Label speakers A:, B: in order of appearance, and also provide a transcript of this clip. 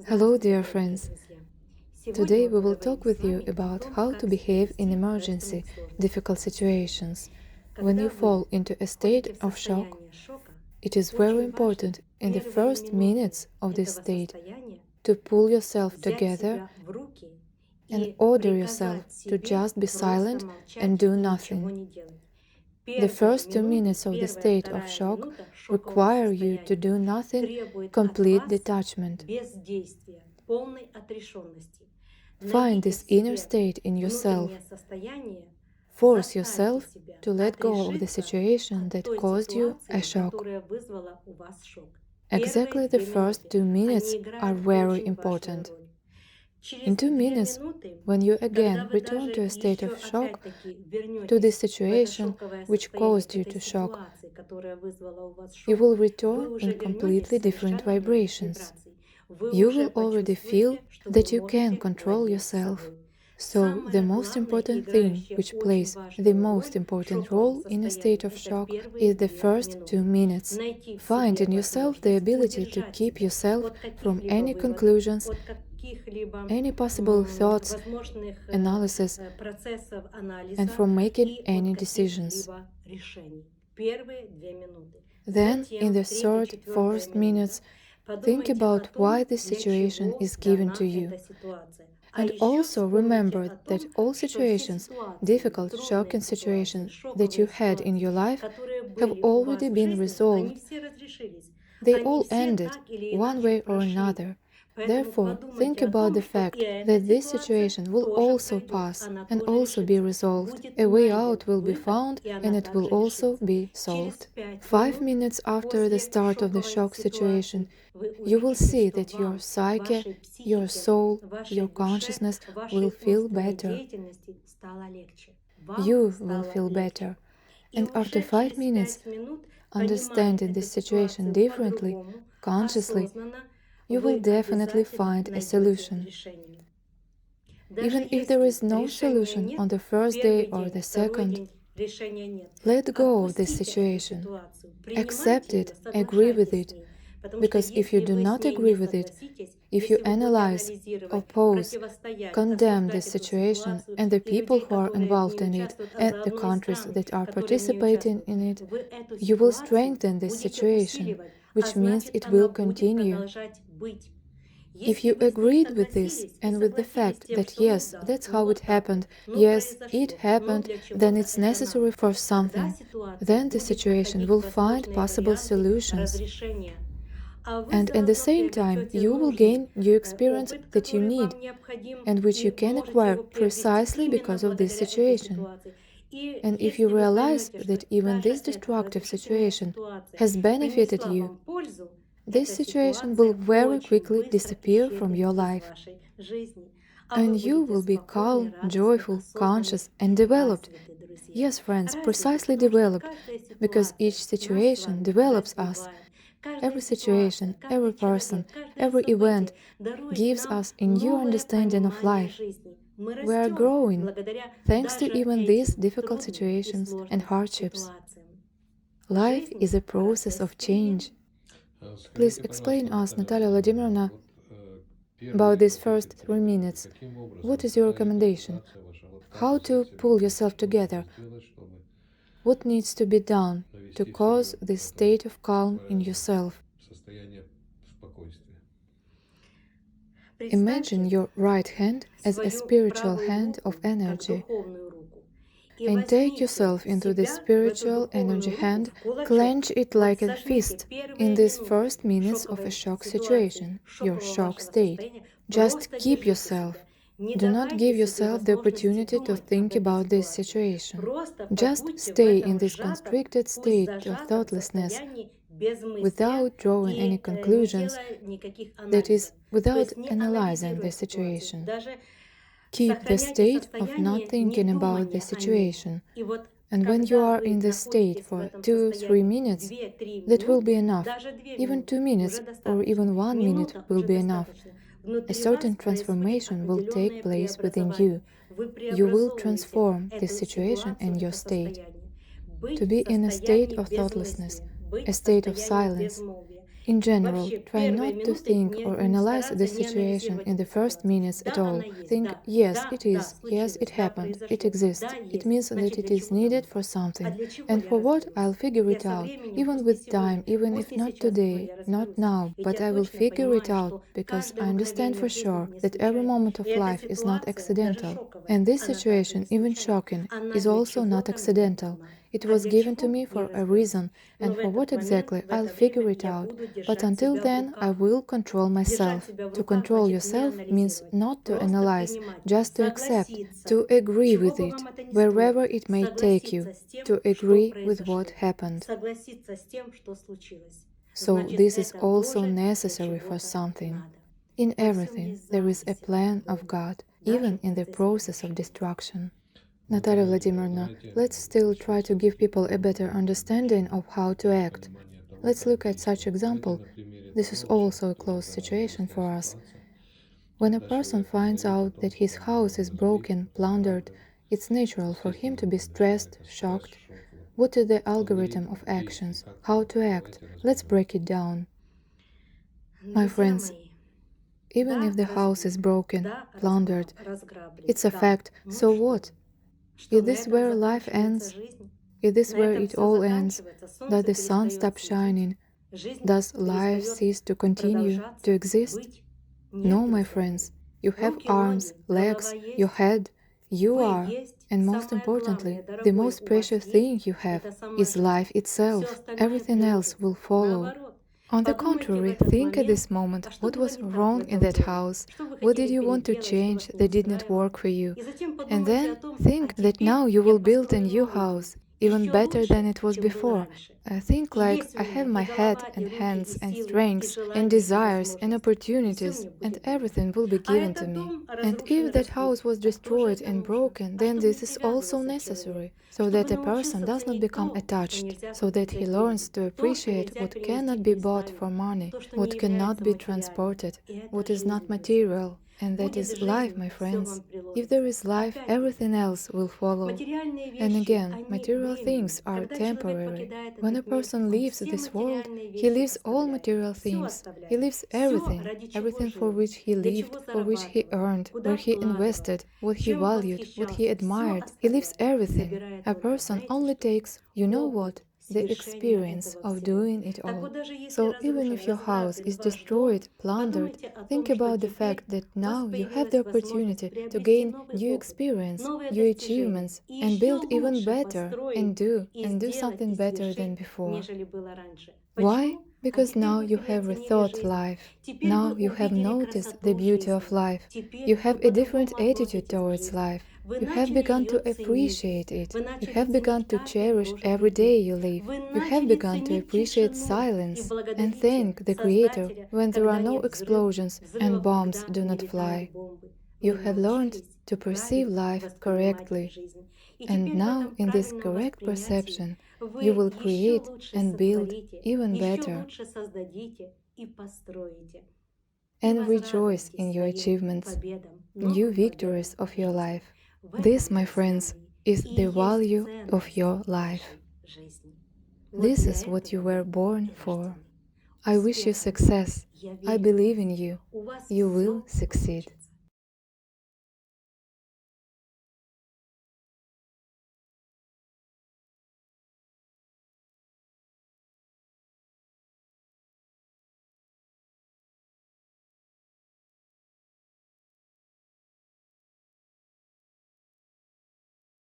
A: Hello,
B: Здравствуйте,
A: dear
B: дорогие
A: friends.
B: друзья!
A: Today
B: Сегодня мы
A: we will
B: поговорим
A: talk
B: с
A: with you
B: вами о
A: about
B: том,
A: how to
B: как
A: behave in
B: спасти
A: emergency,
B: экстренные сложности.
A: difficult situations. When you
B: Когда
A: fall
B: вы
A: into a state
B: входите в
A: of shock,
B: состояние шока,
A: it is very
B: очень важно
A: important in the
B: первые
A: first
B: минуты
A: minutes of this
B: этого
A: state
B: состояния
A: to pull yourself
B: взять
A: together
B: себя в руки
A: and
B: и
A: order yourself
B: приказать
A: to
B: себе
A: just be
B: просто
A: silent and
B: молчать
A: do
B: и ничего
A: nothing.
B: не делать.
A: The
B: Первые
A: first 2
B: минуты,
A: minutes of the
B: первая,
A: state of
B: вторая
A: shock
B: минута шокового
A: require you to
B: состояния
A: do nothing,
B: требует от
A: complete
B: вас
A: detachment.
B: бездействия, полной отрешенности.
A: Find
B: Найдите
A: this
B: в
A: inner
B: себе
A: state in yourself.
B: внутреннее состояние,
A: Force
B: заставьте
A: yourself
B: себя
A: to let go of the
B: отрешиться
A: situation
B: от
A: that
B: той
A: caused you a
B: ситуации,
A: shock.
B: которая вызвала у вас шок. Первые
A: Exactly the
B: 2 минуты,
A: first 2 minutes
B: они
A: are
B: играют
A: very
B: очень важную
A: important.
B: роль. Через
A: In 2 minutes,
B: 2 минуты,
A: when you
B: когда
A: again
B: вы
A: return
B: даже
A: to a state
B: еще
A: of shock,
B: опять-таки
A: to this
B: вернетесь в это
A: situation
B: шоковое
A: which
B: состояние,
A: caused
B: к
A: you
B: этой
A: to shock,
B: ситуации, которая вызвала у вас
A: you
B: шок,
A: will
B: вы
A: return in
B: уже вернетесь
A: completely
B: в
A: different
B: совершенно других
A: vibrations.
B: вибраций. Вы
A: You
B: уже
A: will already feel
B: почувствуете, что вы
A: that you can
B: можете
A: control
B: владеть
A: yourself.
B: собой.
A: So, the
B: Самое
A: most
B: главное,
A: important thing
B: играющее
A: which
B: очень
A: plays the
B: важную
A: most
B: роль в
A: important
B: шоковом
A: role in a state
B: состоянии,
A: of
B: это
A: shock
B: первые
A: is the
B: две
A: first
B: минуты.
A: 2 minutes.
B: Найти в
A: Find
B: себе
A: in yourself the
B: возможность
A: ability to
B: удержать
A: keep
B: себя
A: yourself
B: от
A: from
B: каких-либо
A: any
B: выводов,
A: conclusions,
B: от каких-либо
A: any possible thoughts,
B: возможных
A: analysis,
B: процессов
A: and
B: анализа
A: from making
B: и от
A: any decisions.
B: каких-либо решений. Первые 2 минуты.
A: Then, in
B: Затем,
A: the
B: третья,
A: third,
B: четвертая
A: fourth
B: минута,
A: minutes, think
B: подумайте о
A: about why
B: том,
A: this
B: для
A: situation
B: чего
A: is given to
B: дана
A: you.
B: эта ситуация. А
A: And
B: еще
A: also
B: вспомните
A: remember
B: о
A: that
B: том,
A: all
B: что все
A: situations,
B: ситуации,
A: difficult,
B: трудные
A: shocking
B: ситуации,
A: situations that you
B: шоковые
A: had in
B: ситуации,
A: your life,
B: которые
A: have
B: были у вас
A: already
B: в
A: been
B: жизни, они
A: resolved.
B: все разрешились.
A: They
B: Они
A: all
B: все
A: ended,
B: так или
A: one
B: иначе
A: way or
B: прошли.
A: another.
B: Поэтому
A: Therefore, think
B: подумайте о
A: about
B: том,
A: the
B: что и
A: fact
B: эта
A: that this
B: ситуация
A: situation will
B: тоже
A: also
B: пройдет,
A: pass
B: она
A: and
B: тоже
A: also be
B: решится.
A: resolved.
B: Будет
A: A way
B: найден
A: out will be
B: выход,
A: found
B: и
A: and
B: она
A: it will
B: также
A: also
B: решится.
A: be
B: Через
A: solved. 5
B: 5 минут
A: minutes after the
B: после
A: start of the
B: шоковой
A: shock situation,
B: ситуации вы
A: you will
B: увидите,
A: see
B: что
A: that your
B: вам,
A: psyche,
B: вашей
A: your
B: психике,
A: soul,
B: вашей
A: your
B: душе,
A: consciousness will
B: вашей
A: feel
B: умственной
A: better.
B: деятельности стало легче. Вам
A: You will
B: стало
A: feel
B: легче.
A: better.
B: И
A: And after
B: уже
A: 5
B: через
A: minutes,
B: 5 минут, понимая
A: understanding
B: эту
A: this situation
B: ситуацию
A: differently,
B: по-другому,
A: consciously,
B: осознанно,
A: you will
B: вы
A: definitely
B: обязательно
A: find a
B: найдете
A: solution.
B: решение. Даже
A: Even if there
B: если
A: is no
B: решения
A: solution
B: нет,
A: on the first day
B: первый
A: or
B: день,
A: the
B: второй
A: second,
B: день решения нет.
A: let go of this
B: Отпустите эту
A: situation.
B: ситуацию,
A: Accept
B: принимайте ее,
A: it, agree with
B: соглашайтесь с
A: it,
B: ней. Потому что
A: because if you
B: если
A: do
B: вы с
A: not
B: ней
A: agree
B: не
A: with it,
B: согласитесь,
A: if you
B: если вы будете
A: analyze,
B: анализировать,
A: oppose,
B: противостоять,
A: condemn
B: осуждать
A: this
B: эту
A: situation
B: ситуацию
A: and the
B: и
A: people
B: людей,
A: who are
B: которые в
A: involved
B: ней
A: in it
B: участвуют, а
A: and the
B: заодно и
A: countries
B: страны,
A: that are
B: которые в ней
A: participating
B: участвуют,
A: in it,
B: вы эту
A: you will
B: ситуацию
A: strengthen this
B: будете
A: situation,
B: усиливать, а
A: which means
B: значит,
A: it will
B: она будет
A: continue.
B: продолжать быть.
A: If
B: Если
A: you
B: вы с ней
A: agreed with this
B: согласились и
A: and with the
B: согласились с
A: fact
B: тем,
A: that
B: что ну
A: yes,
B: да,
A: that's
B: ну
A: how it
B: вот так вот,
A: happened,
B: ну
A: yes, it
B: произошло, ну
A: happened,
B: для
A: then
B: чего-то
A: it's
B: это
A: necessary
B: надо,
A: for
B: тогда
A: something,
B: ситуация
A: then the
B: будет
A: situation
B: находить
A: will find
B: возможные
A: possible
B: варианты
A: solutions.
B: разрешения. А вы
A: And at the
B: заодно
A: same time,
B: приобретете
A: you will
B: нужный
A: gain new experience
B: опыт,
A: that you
B: который
A: need
B: вам необходим,
A: and which you
B: и
A: can
B: можете
A: acquire
B: его приобрести
A: precisely
B: именно
A: because of this
B: благодаря этой
A: situation.
B: ситуации. И
A: And if you
B: если вы
A: realize
B: поймете, что
A: that even
B: даже
A: this
B: эта
A: destructive
B: разрушительная
A: situation
B: ситуация
A: has benefited
B: принесла
A: you,
B: вам пользу,
A: this
B: эта
A: situation will
B: ситуация
A: very
B: очень
A: quickly
B: быстро
A: disappear from
B: исчезнет
A: your
B: из
A: life.
B: вашей жизни. А вы
A: And you
B: будете
A: will be
B: спокойны,
A: calm,
B: радостны,
A: joyful,
B: осознанны
A: conscious, and
B: и
A: developed.
B: развиты, друзья.
A: Yes, friends,
B: Развиты,
A: precisely
B: потому что
A: developed,
B: каждая
A: because
B: ситуация
A: each
B: нас с
A: situation
B: вами
A: develops us.
B: развивает. Каждая
A: Every
B: ситуация,
A: situation, every
B: каждый
A: person,
B: человек, каждое
A: every event
B: событие дарует
A: gives
B: нам
A: us a new
B: новое
A: understanding of
B: понимание
A: life.
B: жизни. Мы
A: We are
B: растем
A: growing
B: благодаря
A: thanks to
B: даже
A: even these
B: этим
A: difficult
B: трудным и
A: situations and
B: сложным
A: hardships.
B: ситуациям.
A: Life
B: Жизнь–
A: is a process
B: процесс
A: of
B: перемен.
A: change. Please
C: Скажите,
A: explain
C: пожалуйста,
A: us,
C: Наталья
A: Natalia
C: Владимировна,
A: Vladimirovna,
C: вот
A: about
C: первые
A: these
C: вот эти
A: first
C: три
A: 3
C: минуты,
A: minutes.
C: каким
A: What
C: образом
A: is your
C: состоит
A: recommendation?
C: адаптация ваша? Вот как
A: How
C: взять
A: to
C: себя
A: pull
C: в руки?
A: yourself
C: Что нужно
A: together?
C: сделать, чтобы
A: What needs to be done to
C: привести в себя
A: cause this
C: такое
A: state of calm in yourself?
C: состояние спокойствия?
A: Imagine
B: Представьте
A: your right hand as a
B: свою
A: spiritual
B: правую
A: hand of
B: руку как
A: energy,
B: духовную руку и
A: and take
B: возьмите
A: yourself into this
B: себя в эту
A: spiritual energy
B: духовную руку
A: hand,
B: в кулачок.
A: clench it
B: Вот
A: like a
B: сожмите
A: fist in
B: первые
A: these
B: минуты
A: first minutes of a
B: шоковой
A: shock
B: ситуации,
A: situation, your
B: шокового
A: shock
B: вашего
A: state.
B: состояния.
A: Just
B: Просто
A: keep
B: держите
A: yourself.
B: себя. Не
A: Do not
B: давайте
A: give
B: себе
A: yourself the
B: возможности
A: opportunity to
B: думать об
A: think
B: этой
A: about this
B: ситуации.
A: situation.
B: Просто
A: Just
B: побудьте в
A: stay in
B: этом
A: this
B: сжатом,
A: constricted
B: пусть
A: state of
B: зажатом
A: thoughtlessness
B: состоянии без мысли
A: without drawing any
B: и не
A: conclusions,
B: делая никаких
A: that
B: анализов.
A: is,
B: То
A: without
B: есть не
A: analyzing the
B: анализируя ситуацию,
A: situation.
B: даже
A: Keep the
B: сохраняйте
A: state of not
B: состояние
A: thinking about the
B: недумания о ней.
A: situation.
B: И вот
A: And when you
B: когда
A: are
B: вы
A: in this state
B: находитесь в
A: for
B: этом
A: 2-3
B: состоянии
A: minutes,
B: 2-3
A: that will be
B: минуты,
A: enough.
B: даже 2
A: Even
B: минуты
A: 2
B: уже
A: minutes or
B: достаточно,
A: even 1 minute
B: минута
A: will
B: уже
A: be enough.
B: достаточно.
A: A
B: Внутри вас
A: certain
B: происходит
A: transformation will take
B: определенное
A: place within you.
B: преобразование. Вы
A: You will
B: преобразовываете
A: transform this
B: эту
A: situation
B: ситуацию,
A: and your
B: это
A: state.
B: состояние.
A: To
B: Быть в
A: be in a state
B: состоянии
A: of thoughtlessness,
B: безмыслия, быть
A: a
B: в
A: state of
B: состоянии
A: silence,
B: безмолвия.
A: In general,
B: Вообще,
A: try
B: первые
A: not to
B: минуты
A: think or
B: не
A: analyze the
B: стараться не
A: situation
B: анализировать
A: in the
B: эту
A: first
B: ситуацию.
A: minutes at
B: Да,
A: all.
B: она есть,
A: Think,
B: да,
A: yes,
B: да,
A: it
B: да,
A: is, yes, it
B: случилось, да,
A: happened, it
B: произошло,
A: exists.
B: да,
A: It
B: есть.
A: means that
B: Значит,
A: it
B: для
A: is
B: чего-то
A: needed
B: нужно.
A: for
B: А
A: something.
B: для чего
A: And
B: я
A: for what, I'll
B: разберусь?
A: figure
B: Я
A: it
B: со
A: out,
B: временем,
A: even
B: пусть не
A: with time,
B: сегодня,
A: even
B: пусть
A: if
B: не
A: not
B: сейчас, но
A: today,
B: я
A: not
B: разберусь.
A: now,
B: Ведь
A: but
B: я
A: I will
B: точно
A: figure it
B: понимаю,
A: out
B: что
A: because
B: каждое
A: I understand
B: мгновение
A: for
B: в жизни
A: sure
B: не
A: that every
B: случайно.
A: moment
B: И
A: of
B: эта
A: life is not
B: ситуация, даже
A: accidental.
B: шоковая,
A: And this
B: она также
A: situation,
B: не
A: even
B: случайна.
A: shocking,
B: Она
A: is
B: для
A: also not
B: чего-то мне
A: accidental.
B: нужна.
A: It
B: А
A: was
B: для
A: given to
B: чего
A: me
B: не
A: for a
B: разберусь.
A: reason,
B: Но
A: and
B: в
A: for
B: этот
A: what
B: момент,
A: exactly,
B: в
A: I'll
B: это время
A: figure it
B: я
A: out.
B: буду
A: But
B: держать
A: until
B: себя в
A: then, I
B: руках.
A: will control
B: Держать
A: myself.
B: себя в
A: To
B: руках
A: control
B: значит не
A: yourself means
B: анализировать,
A: not to
B: просто
A: analyze,
B: принимать,
A: just to accept,
B: согласиться,
A: to agree
B: чего
A: with
B: бы вам
A: it,
B: это ни стоило,
A: wherever it may take you,
B: согласиться с тем,
A: to
B: что
A: agree with what
B: произошло,
A: happened.
B: согласиться с тем, что случилось.
A: So,
B: Значит,
A: this is
B: это
A: also
B: тоже для
A: necessary for
B: чего-то
A: something.
B: надо.
A: In
B: Во всем
A: everything,
B: есть
A: there is a
B: замысел
A: plan of
B: Бога,
A: God,
B: даже
A: even
B: в
A: in the
B: процессе
A: process of
B: разрушения.
A: destruction.
C: Ну,
A: Natalia
C: давайте,
A: Vladimirovna,
C: давайте
A: let's still
C: начнем
A: try to give
C: все-таки
A: people a
C: по
A: better understanding of how to act.
C: понимания того,
A: Let's
C: как
A: look at such
C: действовать. Давайте
A: example.
C: на примере
A: This is
C: того, сейчас
A: also a
C: тоже
A: close
C: такая
A: situation
C: интересная
A: for us.
C: ситуация,
A: When a
C: когда
A: person
C: человек
A: finds
C: узнает о
A: out
C: том,
A: that
C: что
A: his
C: там его
A: house is
C: разорили,
A: broken,
C: это
A: plundered,
C: неправда,
A: it's natural for him
C: естественно,
A: to be
C: ему
A: stressed,
C: начинается стресс,
A: shocked.
C: шок,
A: What is the algorithm
C: алгоритм
A: of
C: действий,
A: actions?
C: как
A: How
C: правильно.
A: to act?
C: Давайте
A: Let's
C: разберем.
A: break it down. My
B: Друзья
A: friends,
B: мои,
A: even if
B: да,
A: the house is
B: разбит,
A: broken,
B: да,
A: plundered,
B: разграблен,
A: it's a
B: да.
A: fact,
B: Ну и
A: so
B: что?
A: what?
B: Что
A: Is
B: на
A: this
B: этом
A: where life
B: заканчивается
A: ends?
B: жизнь?
A: Is this
B: На
A: where
B: этом
A: it
B: все
A: all ends?
B: заканчивается,
A: Does
B: солнце
A: the sun
B: перестает
A: stop
B: светить,
A: shining?
B: жизнь
A: Does life
B: перестает
A: cease to continue, to
B: продолжаться,
A: exist?
B: быть. Нет,
A: No, my
B: друзья мои.
A: friends. You have
B: Руки,
A: arms,
B: ноги, голова
A: legs, your
B: есть,
A: head. You
B: вы
A: are.
B: есть.
A: And most
B: Самое главное,
A: importantly, the
B: дорогое
A: most
B: у вас
A: precious
B: есть,
A: thing you have
B: это сама
A: is
B: жизнь.
A: life
B: Все
A: itself.
B: остальное
A: Everything else will
B: приложится.
A: follow.
B: Наоборот.
A: On the
B: Подумайте в
A: contrary,
B: этот
A: think at
B: момент,
A: this moment
B: а что
A: what
B: было
A: was
B: не так в
A: wrong in
B: этом
A: that
B: доме,
A: house.
B: что вы
A: What
B: хотели
A: did you want to
B: переделать, что
A: change
B: вас не
A: that did not
B: устраивало.
A: work for you?
B: И затем
A: And
B: подумайте о
A: then
B: том, а
A: think that now
B: теперь
A: you
B: я
A: will build a
B: построю
A: new
B: новый дом,
A: house, even
B: еще
A: better than
B: лучше,
A: it was
B: чем был
A: before.
B: раньше.
A: Think
B: И
A: like
B: есть у
A: I
B: меня
A: have
B: и
A: my head
B: голова, и
A: and
B: руки, и
A: hands and
B: силы, и
A: strengths and
B: желания, и
A: desires and
B: возможности. И все
A: opportunities,
B: мне
A: and
B: будет дано.
A: everything will be
B: А
A: given to
B: этот
A: me.
B: дом
A: And
B: разрушен и
A: if that
B: разбит,
A: house was
B: так тоже
A: destroyed
B: это
A: and
B: нужно.
A: broken,
B: А
A: then
B: чтобы не
A: this is also
B: привязывался человек,
A: necessary, so
B: чтобы
A: that a person
B: научился
A: does not
B: ценить
A: become
B: то, что
A: attached,
B: нельзя
A: so that he
B: купить
A: learns
B: деньгами,
A: to
B: то, что
A: appreciate
B: нельзя
A: what
B: перевести
A: cannot
B: в
A: be bought
B: деньгами,
A: for money,
B: то, что не
A: what cannot
B: является
A: be
B: материальным.
A: transported,
B: И это
A: what is not
B: жизнь, друзья мои.
A: material, and that
B: Будет
A: is life,
B: жизнь,
A: my
B: все
A: friends.
B: вам
A: If there
B: приложится.
A: is life,
B: Опять-таки,
A: everything else will follow.
B: материальные
A: And
B: вещи,
A: again,
B: они
A: material things
B: временны.
A: are
B: Когда человек
A: temporary.
B: покидает
A: When a
B: этот мир,
A: person
B: он
A: leaves
B: все
A: this world,
B: материальные
A: he
B: вещи
A: leaves all
B: оставляет.
A: material
B: Все
A: things. He
B: оставляет.
A: leaves
B: Все,
A: everything,
B: ради чего
A: everything for
B: жил,
A: which he
B: для
A: lived,
B: чего
A: for which he
B: зарабатывал,
A: earned,
B: куда
A: where he
B: вкладывал,
A: invested, what he
B: чем
A: valued, what he
B: восхищался. Все
A: admired. He leaves
B: оставляет и
A: everything.
B: забирает
A: A
B: только,
A: person
B: знаете
A: only
B: что?
A: takes, you know what?
B: Опыт
A: The
B: свершения
A: experience
B: этого
A: of
B: всего.
A: doing it
B: Так
A: all.
B: вот, даже если
A: So even
B: разрушен,
A: if your house
B: разграблен
A: is
B: ваш дом,
A: destroyed, plundered,
B: подумайте о
A: think
B: том, что
A: about the
B: теперь
A: fact that
B: у вас
A: now you have the
B: появилась возможность
A: opportunity to
B: приобрести
A: gain
B: новый
A: new
B: опыт,
A: experience,
B: новые
A: new
B: достижения
A: achievements,
B: и
A: and
B: еще
A: build even
B: лучше
A: better, and
B: построить и
A: do
B: сделать и
A: something better than
B: свершить,
A: before.
B: нежели было раньше.
A: Why?
B: Почему? А
A: Because
B: теперь
A: now
B: вы
A: you have
B: переоценили
A: rethought
B: жизнь.
A: life.
B: Теперь вы
A: Now you have
B: увидели
A: noticed the
B: красоту
A: beauty of
B: жизни.
A: life. You
B: Теперь вы
A: have a different
B: по-другому
A: attitude
B: относитесь к
A: towards
B: жизни.
A: life.
B: Вы
A: You have
B: начали
A: begun
B: ее
A: to
B: ценить.
A: appreciate it.
B: Вы
A: You
B: начали
A: have begun
B: ценить
A: to
B: каждый
A: cherish
B: прожитый
A: every day
B: день.
A: you live.
B: Вы
A: You have
B: начали
A: begun to
B: ценить
A: appreciate
B: тишину и
A: silence and
B: благодарите
A: thank the Creator
B: Создателя,
A: when there are
B: когда
A: no
B: нет
A: explosions and
B: взрывов,
A: bombs
B: когда
A: do
B: не
A: not
B: летают
A: fly.
B: бомбы.
A: You
B: Вы
A: have learned
B: научились
A: to perceive
B: правильно
A: life
B: воспринимать
A: correctly.
B: жизнь. И
A: And
B: теперь в
A: now,
B: этом
A: in this
B: правильном
A: correct
B: восприятии
A: perception,
B: вы
A: you will
B: еще
A: create
B: лучше
A: and build
B: сотворите,
A: even
B: еще
A: better
B: лучше создадите и построите. И
A: and rejoice in
B: возрадуйтесь
A: your
B: своим
A: achievements,
B: победам,
A: new
B: новым победам
A: victories of
B: в
A: your
B: жизни.
A: life.
B: В
A: This,
B: этом,
A: my
B: друзья
A: friends,
B: мои,
A: is
B: и
A: the
B: есть
A: value of
B: ценность
A: your life.
B: вашей жизни. Вот
A: This
B: для
A: is what you
B: этого
A: were
B: вы
A: born
B: и
A: for.
B: рождены.
A: I wish you
B: Успехов вам!
A: success.
B: Я
A: I
B: верю в
A: believe
B: вас.
A: in you.
B: У вас
A: You will
B: все
A: succeed.
B: получится.